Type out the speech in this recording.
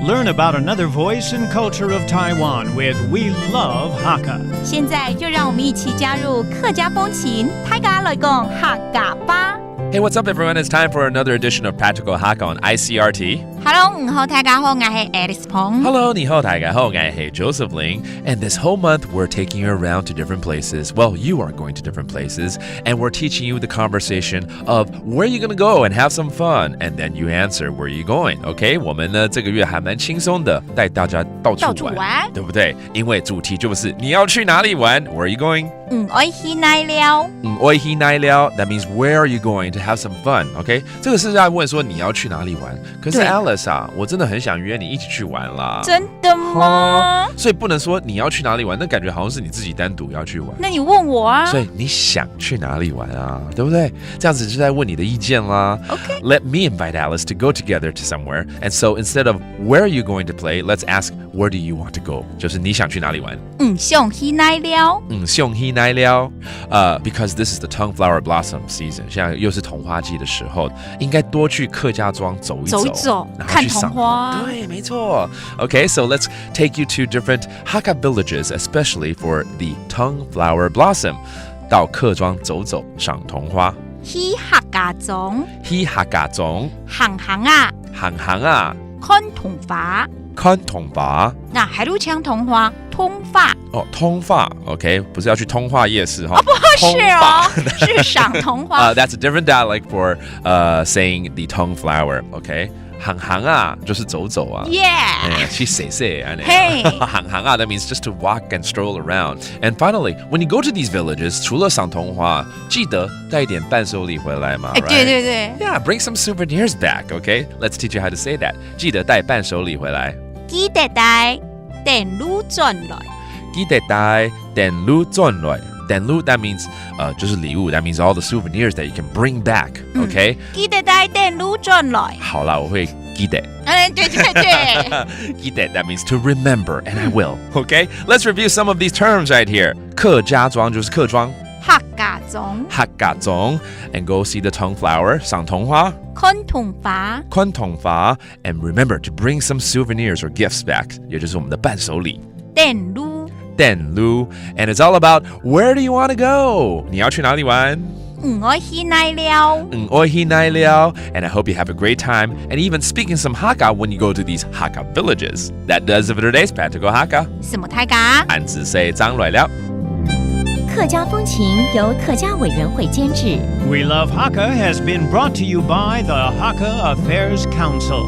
learn about another voice and culture of Taiwan with We Love Hakka. 现在就让我们一起加入客家风情，大家来讲客家吧。Hey, what's up, everyone? It's time for another edition of Practical Hakka on Icrt. Hello， 你好，大家好，我係 Alice Pong。 Hello, 你好，大家好，我係 Joseph Ling. And this whole month, we're taking you around to different places. Well, you are going to different places. And we're teaching you the conversation of where you're going to go and have some fun. And then you answer, where are you going? Okay? 我们呢这个月还蛮轻松的，带大家到处玩，对不对？因为主题就是你要去哪里玩 Where are you going? 我去哪了？我去哪了 That means where are you going to have some fun? Okay? 这个是在问说你要去哪里玩。可是 Alice 啊，我真的很想约你一起去玩啦。真的吗？所以不能说你要去哪里玩，那感觉好像是你自己单独要去玩。那你问我啊。所以你想去哪里玩啊？对不对？这样子就在问你的意见啦。Okay. Let me invite Alice to go together to somewhere. And so instead of where are you going to play, let's ask where do you want to go? 就是你想去哪里玩？想去哪了？想去哪了？Because this is the tongue flower blossom season. 现在又是桐花季的时候，应该多去客家庄走一走，看桐花。对，没错。Okay, so let's take you to different Hakka villages, especially for the tongue flower blossom. 到客庄走走，赏桐花。去客家庄。去客家庄。行啊。看桐花。看桐花。那海陆腔桐花，通发。通发 ，OK， 不是要去通化夜市哈。不是哦，是赏桐花。That's a different dialect for saying the tongue flower, OK。行啊，就是走走啊。Yeah. 去踅踅啊。Hey. 行啊 that means just to walk and stroll around. And finally, when you go to these villages, 除了赏桐花，记得带一点伴手礼回来嘛。对对对。Yeah, bring some souvenirs back, OK? Let's teach you how to say that. 记得带伴手礼回来。記得帶電爐轉來。記得帶電爐轉來。電爐 that means 就是禮物 that means all the souvenirs that you can bring back, okay? 記得帶電爐轉來。好啦，我會記得。對。記得 that means to remember, and I will, okay? Let's review some of these terms right here. 客家莊就是客莊。客家莊。客家莊 and go see the tongue flower, 賞桐花。看桐花。看桐花 and remember to bring some souvenirs or gifts back, 也就是我们的伴手禮。電爐。電爐 and it's all about where do you want to go? 你要去哪裡玩？我去哪了？我去哪了 And I hope you have a great time and even speaking some Hakka when you go to these Hakka villages. That does it for today's Practical Hakka. 什麼大家？俺只說張來了。客家風情由客家委員會監製。 We Love Hakka has been brought to you by the Hakka Affairs Council.